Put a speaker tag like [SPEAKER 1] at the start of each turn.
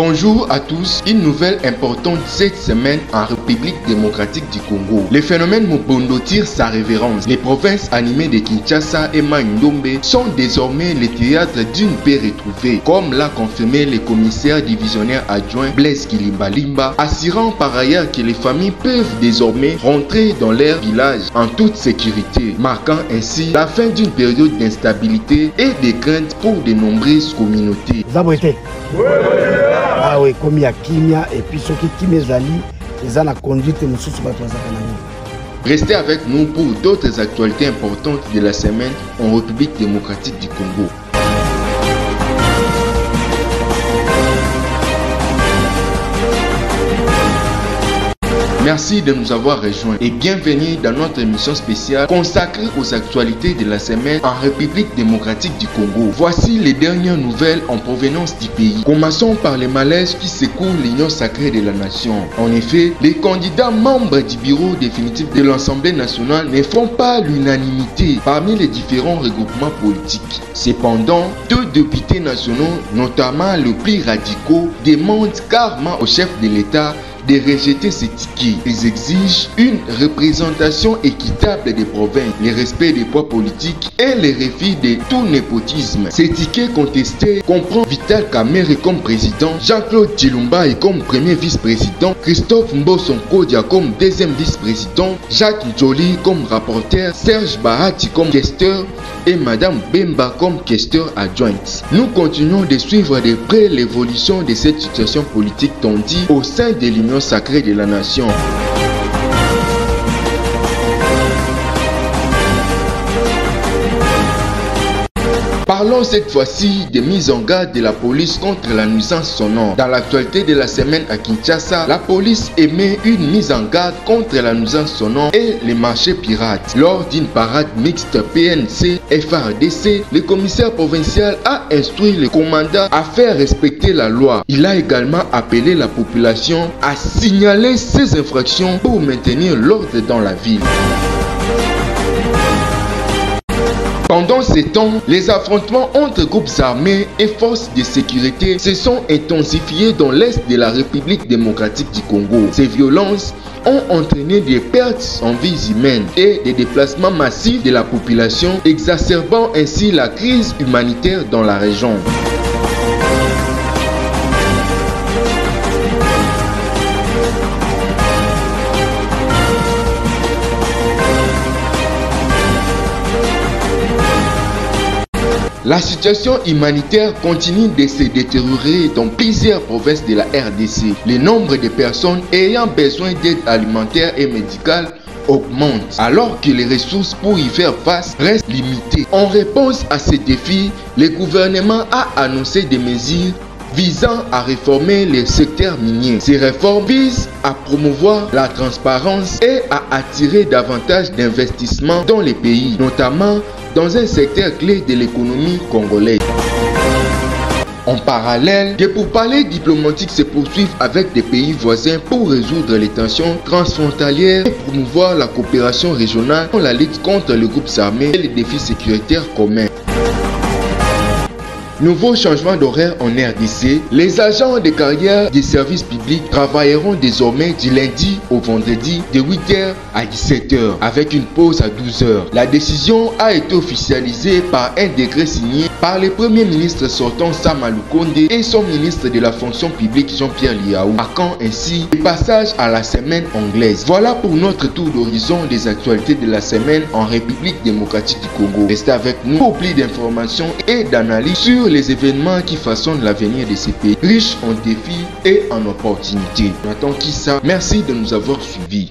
[SPEAKER 1] Bonjour à tous, une nouvelle importante cette semaine en République démocratique du Congo. Le phénomène Mobondo tire sa révérence. Les provinces animées de Kinshasa et Mai-Ndombe sont désormais les théâtres d'une paix retrouvée, comme l'a confirmé le commissaire divisionnaire adjoint Blaise Kilimbalimba, assurant par ailleurs que les familles peuvent désormais rentrer dans leur village en toute sécurité, marquant ainsi la fin d'une période d'instabilité et de crainte pour de nombreuses communautés.
[SPEAKER 2] Ah oui, comme il y a Kimia et puis ceux qui Kimezali, ils ont la conduite de sous
[SPEAKER 1] Restez avec nous pour d'autres actualités importantes de la semaine en République démocratique du Congo. Merci de nous avoir rejoints et bienvenue dans notre émission spéciale consacrée aux actualités de la semaine en République démocratique du Congo. Voici les dernières nouvelles en provenance du pays. Commençons par les malaises qui secouent l'union sacrée de la nation. En effet, les candidats membres du bureau définitif de l'Assemblée nationale ne font pas l'unanimité parmi les différents regroupements politiques. Cependant, deux députés nationaux, notamment les plus radicaux, demandent carrément au chef de l'État de rejeter ces tickets. Ils exigent une représentation équitable des provinces, le respect des poids politiques et le refus de tout népotisme. Ces tickets contestés comprennent Vital Kamerhe comme président, Jean-Claude Tshilumba comme premier vice-président, Christophe Mbosonkodia comme deuxième vice-président, Jacques Njoli comme rapporteur, Serge Bahati comme questeur et Madame Bemba comme questeur adjointe. Nous continuons de suivre de près l'évolution de cette situation politique tendue au sein de l'Union sacrée de la nation. Parlons cette fois-ci des mises en garde de la police contre la nuisance sonore. Dans l'actualité de la semaine à Kinshasa, la police émet une mise en garde contre la nuisance sonore et les marchés pirates. Lors d'une parade mixte PNC-FARDC, le commissaire provincial a instruit le commandant à faire respecter la loi. Il a également appelé la population à signaler ces infractions pour maintenir l'ordre dans la ville. Pendant ces temps, les affrontements entre groupes armés et forces de sécurité se sont intensifiés dans l'est de la République démocratique du Congo. Ces violences ont entraîné des pertes en vies humaines et des déplacements massifs de la population, exacerbant ainsi la crise humanitaire dans la région. La situation humanitaire continue de se détériorer dans plusieurs provinces de la RDC. Le nombre de personnes ayant besoin d'aide alimentaire et médicale augmente, alors que les ressources pour y faire face restent limitées. En réponse à ces défis, le gouvernement a annoncé des mesures visant à réformer le secteur minier. Ces réformes visent à promouvoir la transparence et à attirer davantage d'investissements dans les pays, notamment dans un secteur clé de l'économie congolaise. En parallèle, des pourparlers diplomatiques se poursuivent avec des pays voisins pour résoudre les tensions transfrontalières et promouvoir la coopération régionale dans la lutte contre les groupes armés et les défis sécuritaires communs. Nouveau changement d'horaire en RDC, les agents de carrière des services publics travailleront désormais du lundi au vendredi de 8h à 17h avec une pause à 12h. La décision a été officialisée par un décret signé par le premier ministre sortant Sama Lukonde et son ministre de la fonction publique Jean-Pierre Liaou, marquant ainsi le passage à la semaine anglaise. Voilà pour notre tour d'horizon des actualités de la semaine en République démocratique du Congo. Restez avec nous pour plus d'informations et d'analyses sur les événements qui façonnent l'avenir de ces pays, riches en défis et en opportunités. Nathan Kissa, merci de nous avoir suivis.